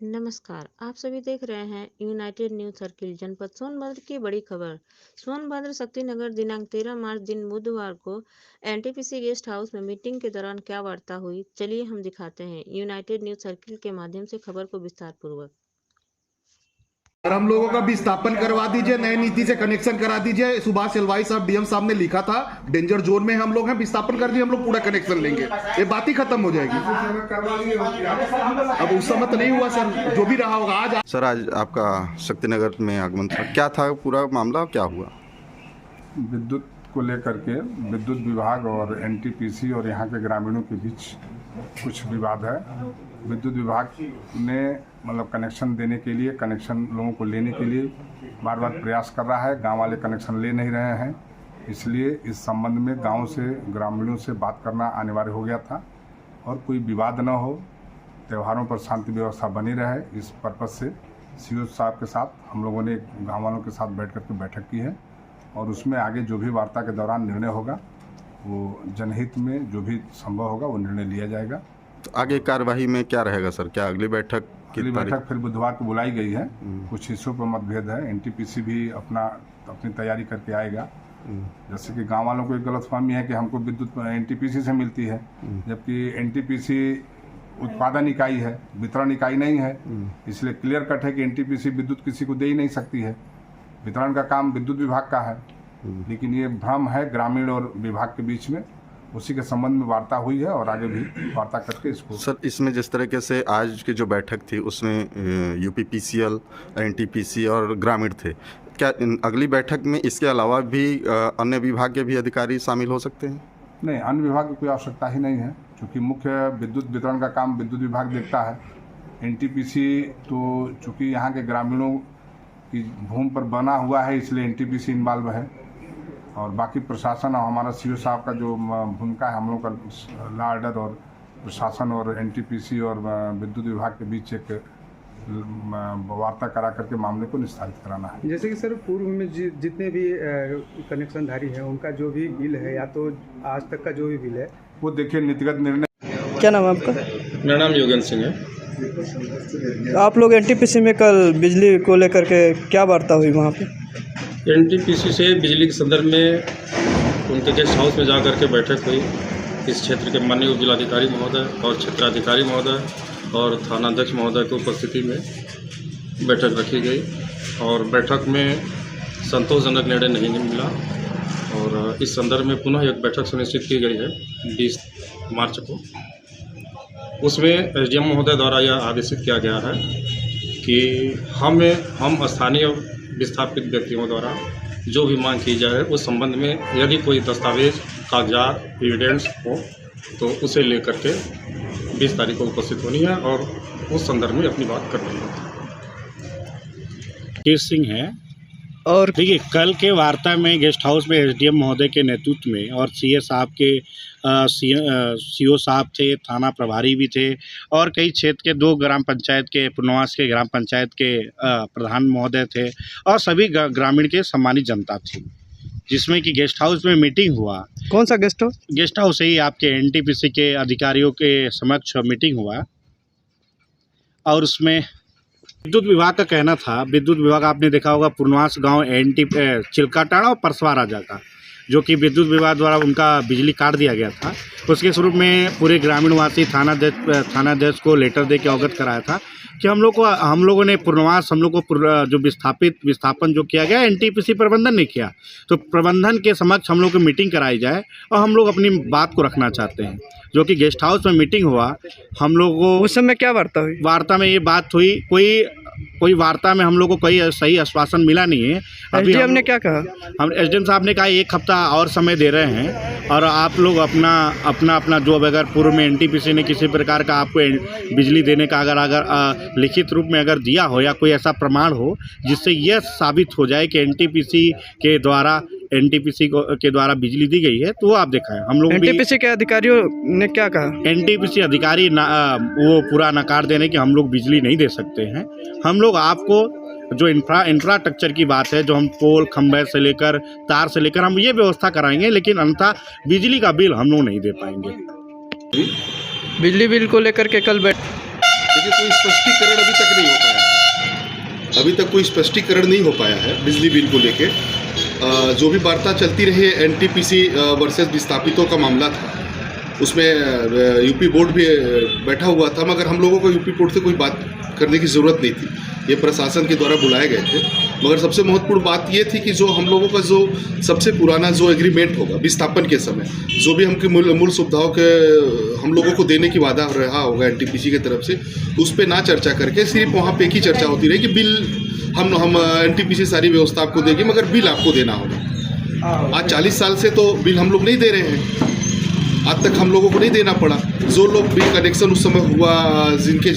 नमस्कार, आप सभी देख रहे हैं यूनाइटेड न्यूज सर्किल। जनपद सोनभद्र की बड़ी खबर। सोनभद्र शक्तिनगर दिनांक 13 मार्च दिन बुधवार को एनटीपीसी गेस्ट हाउस में मीटिंग के दौरान क्या वार्ता हुई, चलिए हम दिखाते हैं यूनाइटेड न्यूज सर्किल के माध्यम से खबर को विस्तार पूर्वक। और हम लोगों का भी स्थापन करवा दीजिए, नई नीति से कनेक्शन करा दीजिए। सुभाष एलवाई साहब डीएम साहब ने लिखा था डेंजर जोन में हम लोग हैं, विस्थापन कर दिए, हम लोग पूरा कनेक्शन लेंगे, ये बात ही खत्म हो जाएगी। अब उस समय तो नहीं हुआ सर, जो भी रहा होगा। आज सर, आज आपका शक्तिनगर में आगमन था, क्या था पूरा मामला, क्या हुआ? विद्युत को लेकर के विद्युत विभाग और एनटीपीसी और यहाँ के ग्रामीणों के बीच कुछ विवाद है। विद्युत विभाग ने मतलब कनेक्शन देने के लिए, कनेक्शन लोगों को लेने के लिए बार बार प्रयास कर रहा है, गांव वाले कनेक्शन ले नहीं रहे हैं। इसलिए इस संबंध में गांव से, ग्रामीणों से बात करना अनिवार्य हो गया था और कोई विवाद न हो, त्योहारों पर शांति व्यवस्था बनी रहे, इस पर्पज़ से सीओ साहब के साथ हम लोगों ने गाँव वालों के साथ बैठक की है और उसमें आगे जो भी वार्ता के दौरान निर्णय होगा वो जनहित में जो भी संभव होगा वो निर्णय लिया जाएगा। तो आगे कार्यवाही में क्या रहेगा सर? क्या अगली बैठक फिर बुधवार को बुलाई गई है। कुछ हिस्सों पर मतभेद है, एनटीपीसी भी अपनी तैयारी करके आएगा। जैसे कि गांव वालों को एक गलतफहमी है कि हमको विद्युत एनटीपीसी से मिलती है, जबकि एनटीपीसी उत्पादन इकाई है, वितरण इकाई नहीं है। इसलिए क्लियर कट है कि एनटीपीसी विद्युत किसी को दे ही नहीं सकती है, वितरण का काम विद्युत विभाग का है। लेकिन ये भ्रम है ग्रामीण और विभाग के बीच में, उसी के संबंध में वार्ता हुई है और आगे भी वार्ता करके इसको। सर, इसमें जिस तरीके से आज की जो बैठक थी उसमें यूपीपीसीएल, एनटीपीसी और ग्रामीण थे, क्या अगली बैठक में इसके अलावा भी अन्य विभाग के भी अधिकारी शामिल हो सकते हैं? नहीं, अन्य विभाग की कोई आवश्यकता ही नहीं है, क्योंकि मुख्य विद्युत वितरण का काम विद्युत विभाग देखता है। एनटीपीसी तो चूँकि यहाँ के ग्रामीणों की भूमि पर बना हुआ है, इसलिए एनटीपीसी इन्वॉल्व है और बाकी प्रशासन और हमारा सीओ साहब का जो भूमिका है, हम लोग का लॉ ऑर्डर और प्रशासन और एनटीपीसी और विद्युत विभाग के बीच एक वार्ता करा करके मामले को निस्तारित कराना है। जैसे कि सर, पूर्व में जितने भी कनेक्शनधारी हैं उनका जो भी बिल है या तो आज तक का जो भी बिल है वो देखिए नीतिगत निर्णय। क्या नाम है आपका? मेरा नाम योगेंद्र सिंह है। आप लोग एनटीपीसी में कल बिजली को लेकर के क्या वार्ता हुई वहाँ पे? एनटीपीसी से बिजली के संदर्भ में उनके गेस्ट हाउस में जाकर के बैठक हुई। इस क्षेत्र के माननीय उप जिलाधिकारी महोदय और क्षेत्राधिकारी महोदय और थानाध्यक्ष महोदय की उपस्थिति में बैठक रखी गई और बैठक में संतोषजनक निर्णय नहीं मिला और इस संदर्भ में पुनः एक बैठक सुनिश्चित की गई है 20 मार्च को। उसमें एसडीएम महोदय द्वारा यह आदेशित किया गया है कि हम स्थानीय विस्थापित व्यक्तियों द्वारा जो भी मांग की जाए उस संबंध में यदि कोई दस्तावेज, कागजात, एविडेंस हो तो उसे लेकर के 20 तारीख को उपस्थित होनी है और उस संदर्भ में अपनी बात करनी है। केश सिंह है। और देखिए, कल के वार्ता में गेस्ट हाउस में एसडीएम महोदय के नेतृत्व में और सीए साहब के सीओ साहब थे, थाना प्रभारी भी थे और कई क्षेत्र के 2 ग्राम पंचायत के, पुनवास के ग्राम पंचायत के प्रधान महोदय थे और सभी ग्रामीण के सम्मानित जनता थी, जिसमें कि गेस्ट हाउस में मीटिंग हुआ। कौन सा गेस्ट हाउस? गेस्ट हाउस ही आपके एनटीपीसी के अधिकारियों के समक्ष मीटिंग हुआ और उसमें विद्युत विभाग का कहना था, विद्युत विभाग आपने देखा होगा पुनवास गांव चिल्काटाड़ा और परसवा राजा का, जो कि विद्युत विभाग द्वारा उनका बिजली काट दिया गया था। उसके स्वरूप में पूरे ग्रामीणवासी थानाध्यक्ष को लेटर दे के अवगत कराया था कि हम लोगों ने पुनवास जो विस्थापन जो किया गया एनटीपीसी प्रबंधन ने किया, तो प्रबंधन के समक्ष हम लोग को मीटिंग कराई जाए और हम लोग अपनी बात को रखना चाहते हैं, जो कि गेस्ट हाउस में मीटिंग हुआ। हम लोग को उस समय क्या वार्ता हुई? वार्ता में ये बात हुई, कोई वार्ता में हम लोग को कोई सही आश्वासन मिला नहीं है। एसडीएम ने क्या कहा? हम एसडीएम साहब ने कहा 1 हफ्ता और समय दे रहे हैं और आप लोग अपना जो अगर पूर्व में एनटीपीसी ने किसी प्रकार का आपको बिजली देने का अगर लिखित रूप में अगर दिया हो या कोई ऐसा प्रमाण हो जिससे यह साबित हो जाए कि एनटीपीसी के द्वारा बिजली दी गई है, तो वो आप दिखाएं। हम लोग एनटीपीसी के अधिकारियों ने क्या कहा? एनटीपीसी अधिकारी वो पूरा नकार देने कि हम लोग बिजली नहीं दे सकते हैं। हम लोग आपको जो इंफ्रास्ट्रक्चर की बात है, जो हम पोल, खंभे से लेकर तार से लेकर हम ये व्यवस्था कराएंगे, लेकिन अन्यथा बिजली का बिल हम लोग नहीं दे पाएंगे। बिजली बिल को लेकर के कल देखिए, कोई स्पष्टीकरण अभी तक नहीं हो पाया है। अभी तक कोई स्पष्टीकरण नहीं हो पाया है बिजली बिल को लेके। जो भी वार्ता चलती रही है एनटीपीसी वर्सेस विस्थापितों का मामला था, उसमें यूपी बोर्ड भी बैठा हुआ था, मगर हम लोगों को यूपी बोर्ड से कोई बात करने की ज़रूरत नहीं थी। ये प्रशासन के द्वारा बुलाए गए थे। मगर सबसे महत्वपूर्ण बात ये थी कि जो हम लोगों का जो सबसे पुराना जो एग्रीमेंट होगा विस्थापन के समय, जो भी हमकी मूल सुविधाओं के हम लोगों को देने की वादा रहा होगा एनटीपीसी की तरफ से, उस पर ना चर्चा करके सिर्फ वहाँ पे एक ही चर्चा होती रही कि बिल हम एनटीपीसी सारी व्यवस्था आपको देगी, मगर बिल आपको देना होगा। आज 40 साल से तो बिल हम लोग नहीं दे रहे हैं, आज तक हम लोगों को नहीं देना पड़ा। जो लोग बिल कनेक्शन उस समय हुआ, जिनके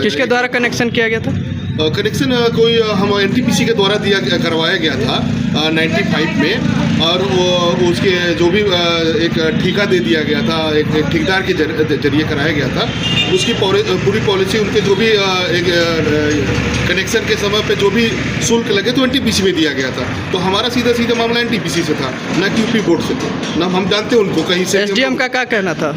किसके द्वारा कनेक्शन किया गया था? कनेक्शन कोई हम एनटीपीसी के द्वारा करवाया गया था 95 में, और वो उसके जो भी एक ठेका दे दिया गया था, एक ठेकेदार के जरिए कराया गया था। उसकी पूरी पॉलिसी, उनके जो भी एक कनेक्शन के समय पे जो भी शुल्क लगे तो एनटीपीसी में दिया गया था। तो हमारा सीधा मामला एनटीपीसी से था, ना कि यूपी बोर्ड से था। ना हम जानते उनको कहीं से। एसडीएम का क्या कहना था?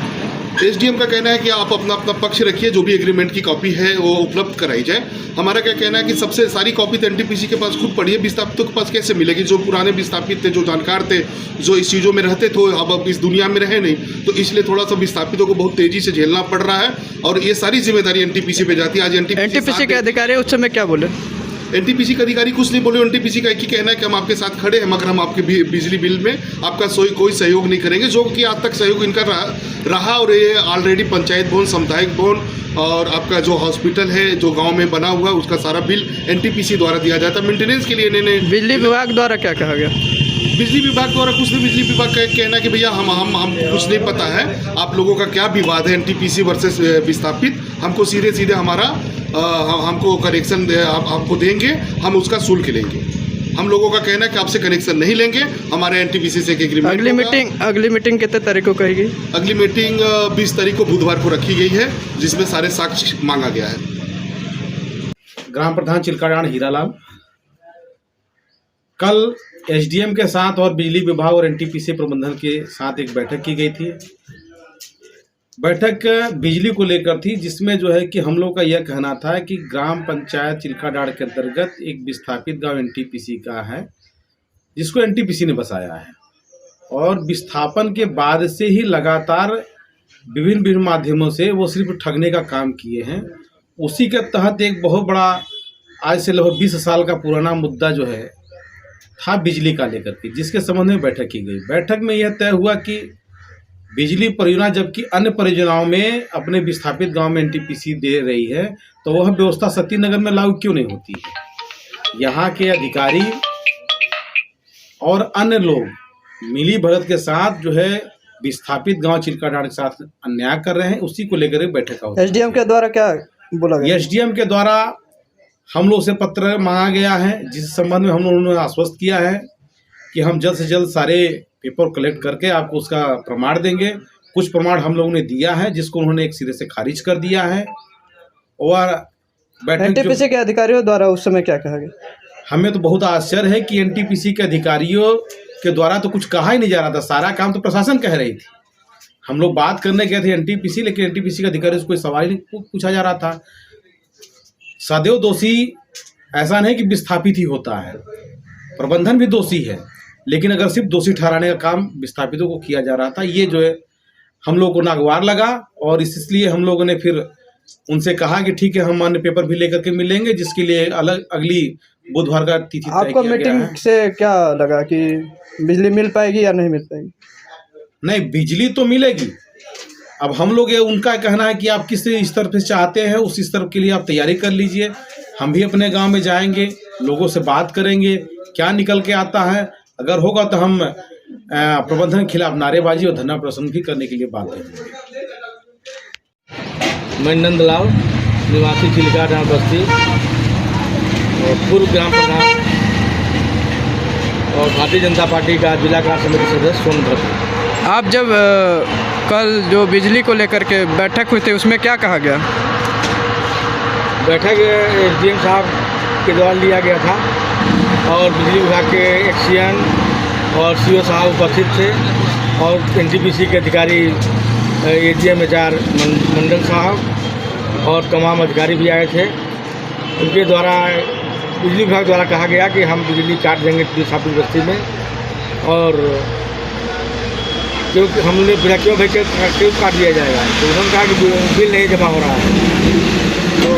एसडीएम का कहना है कि आप अपना पक्ष रखिए, जो भी एग्रीमेंट की कॉपी है वो उपलब्ध कराई जाए। हमारा क्या कहना है कि सबसे सारी कॉपी तो एनटीपीसी के पास खुद पड़ी है, विस्थापितों के पास कैसे मिलेगी? जो पुराने विस्थापित थे, जो जानकार थे, जो इस चीज़ों में रहते थे, अब इस दुनिया में रहे नहीं, तो इसलिए थोड़ा सा विस्थापितों को बहुत तेजी से झेलना पड़ रहा है, और ये सारी जिम्मेदारी एनटीपीसी पे जाती है। आज एनटीपीसी के अधिकारी उस समय क्या बोले? एनटीपीसी के अधिकारी कुछ नहीं बोले। एनटीपीसी का एक ही कहना है कि हम आपके साथ खड़े हैं, मगर हम आपके बिजली बिल में आपका कोई सहयोग नहीं करेंगे, जो कि आज तक सहयोग इनका रहा। और ये ऑलरेडी पंचायत भवन, सामुदायिक भवन और आपका जो हॉस्पिटल है जो गांव में बना हुआ है, उसका सारा बिल एनटीपीसी द्वारा दिया जाता है। मेंटेनेंस के लिए इन्होंने बिजली विभाग द्वारा क्या कहा गया? बिजली विभाग द्वारा कुछ नहीं। बिजली विभाग का कहना है कि भैया हम कुछ नहीं पता है, आप लोगों का क्या विवाद है एनटीपीसी वर्सेस विस्थापित, हमको सीधे हमारा हमको कनेक्शन आपको देंगे, हम उसका शुल्क लेंगे। हम लोगों का कहना है कि आपसे कनेक्शन नहीं लेंगे, हमारे एनटीपीसी से एक एग्रीमेंट। अगली मीटिंग कितने तारीख को कहेगी? अगली मीटिंग 20 तारीख को बुधवार को रखी गई है, जिसमें सारे साक्ष्य मांगा गया है। ग्राम प्रधान चिल्काडांड हीरालाल, कल एसडीएम के साथ और बिजली विभाग और एनटीपीसी प्रबंधन के साथ एक बैठक की गई थी। बैठक बिजली को लेकर थी, जिसमें जो है कि हम लोग का यह कहना था कि ग्राम पंचायत चिल्काडांड के अंतर्गत एक विस्थापित गांव एनटीपीसी का है, जिसको एनटीपीसी ने बसाया है, और विस्थापन के बाद से ही लगातार विभिन्न माध्यमों से वो सिर्फ ठगने का काम किए हैं। उसी के तहत एक बहुत बड़ा, आज से लगभग 20 साल का पुराना मुद्दा जो है था बिजली का लेकर के, जिसके संबंध में बैठक की गई। बैठक में यह तय हुआ कि बिजली परियोजना जबकि अन्य परियोजनाओं में अपने विस्थापित गांव में एनटीपीसी दे रही है, तो वह व्यवस्था शक्ति नगर में लागू क्यों नहीं होती है? यहाँ के अधिकारी और अन्य लोग मिली भगत के साथ जो है विस्थापित गांव चिल्काडांड के साथ अन्याय कर रहे हैं, उसी को लेकर एक बैठक हुई। एसडीएम के द्वारा क्या बोला गया? एसडीएम के द्वारा हम लोग से पत्र मांगा गया है, जिस संबंध में हम लोगों ने आश्वस्त किया है कि हम जल्द से जल्द सारे पेपर कलेक्ट करके आपको उसका प्रमाण देंगे। कुछ प्रमाण हम लोगों ने दिया है, जिसको उन्होंने एक सिरे से खारिज कर दिया है। और बैठक एनटीपीसी के अधिकारियों द्वारा उस समय क्या कहा गया? हमें तो बहुत आश्चर्य है कि एनटीपीसी के अधिकारियों के द्वारा तो कुछ कहा ही नहीं जा रहा था, सारा काम तो प्रशासन कह रही थी। हम लोग बात करने गए थे एनटीपीसी, लेकिन एनटीपीसी के अधिकारी से कोई सवाल ही नहीं पूछा जा रहा था। सदैव दोषी ऐसा नहीं कि विस्थापित ही होता है, प्रबंधन भी दोषी है, लेकिन अगर सिर्फ दोषी ठहराने का काम विस्थापितों को किया जा रहा था, ये जो है हम लोग को नागवार लगा। और इसलिए हम लोगों ने फिर उनसे कहा कि ठीक है, हम अन्य पेपर भी लेकर के मिलेंगे, जिसके लिए अलग अगली बुधवार का तिथि तय आपको किया गया है। मीटिंग से क्या लगा कि बिजली मिल पाएगी या नहीं मिल पाएगी? नहीं, बिजली तो मिलेगी। अब हम लोग ये उनका कहना है कि आप किस स्तर पे चाहते हैं, उस स्तर के लिए आप तैयारी कर लीजिए। हम भी अपने गांव में जाएंगे, लोगों से बात करेंगे, क्या निकल के आता है। अगर होगा तो हम प्रबंधन के खिलाफ नारेबाजी और धरना प्रदर्शन भी करने के लिए बात करेंगे। मैं नंदलाल, निवासी चिल्काडांड बस्ती और पूर्व ग्राम प्रधान और भारतीय जनता पार्टी का जिला कार्य समिति सदस्य सोनभद्र। आप जब कल जो बिजली को लेकर के बैठक हुई थी, उसमें क्या कहा गया? बैठक एसडीएम साहब के द्वारा लिया गया था और बिजली विभाग के एक्सीएन और सीओ साहब उपस्थित थे और एनटीपीसी के अधिकारी एडीएम HR मंडल साहब और तमाम अधिकारी भी आए थे। उनके द्वारा बिजली विभाग द्वारा कहा गया कि हम बिजली काट देंगे विस्थापित बस्ती में, और क्योंकि हमने बिना क्यों काट दिया जाएगा, तो उन्होंने कहा कि बिल नहीं जमा हो रहा है। तो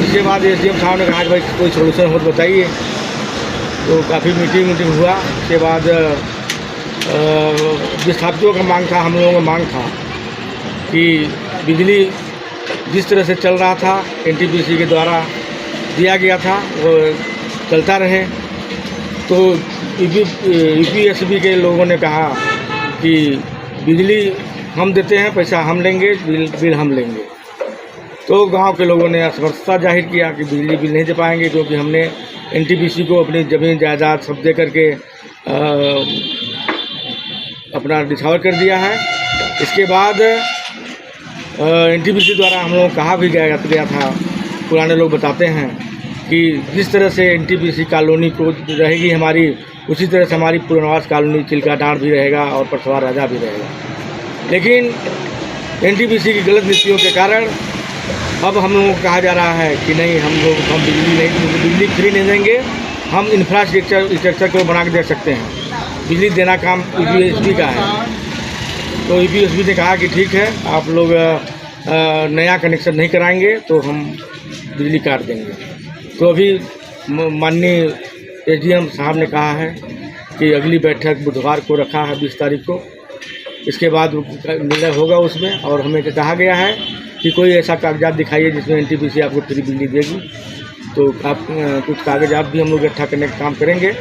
इसके बाद SDM साहब ने कहा कि भाई कोई सोल्यूशन हो तो बताइए। तो काफ़ी मीटिंग हुआ। उसके बाद विस्थापितों का मांग था, हम लोगों का मांग था कि बिजली जिस तरह से चल रहा था NTPC के द्वारा दिया गया था वो चलता रहे। तो UPSB के लोगों ने कहा कि बिजली हम देते हैं, पैसा हम लेंगे, बिल हम लेंगे। तो गांव के लोगों ने असमर्थता जाहिर किया कि बिजली बिल नहीं दे पाएंगे, क्योंकि हमने NTPC को अपनी ज़मीन जायदाद सब दे करके अपना डिसऑर्डर कर दिया है। इसके बाद NTPC द्वारा हम लोग कहा भी गया था, पुराने लोग बताते हैं कि जिस तरह से NTPC कॉलोनी को रहेगी हमारी, उसी तरह से हमारी पुनर्वास कॉलोनी चिल्काडांड भी रहेगा और परसवार राजा भी रहेगा। लेकिन NTPC की गलत नीतियों के कारण अब हम लोगों को कहा जा रहा है कि नहीं, हम बिजली फ्री नहीं देंगे, हम इंफ्रास्ट्रक्चर को बना के दे सकते हैं। बिजली देना काम UPSB का है। तो UPSB ने कहा कि ठीक है, आप लोग नया कनेक्शन नहीं कराएंगे तो हम बिजली काट देंगे। तो अभी माननीय SDM साहब ने कहा है कि अगली बैठक बुधवार को रखा है 20 तारीख को। इसके बाद निर्णय होगा उसमें, और हमें कहा गया है कि कोई ऐसा कागजात दिखाइए जिसमें NTPC आपको फ्री बिजली देगी। तो आप कुछ कागजात भी हम लोग इकट्ठा करने का काम करेंगे।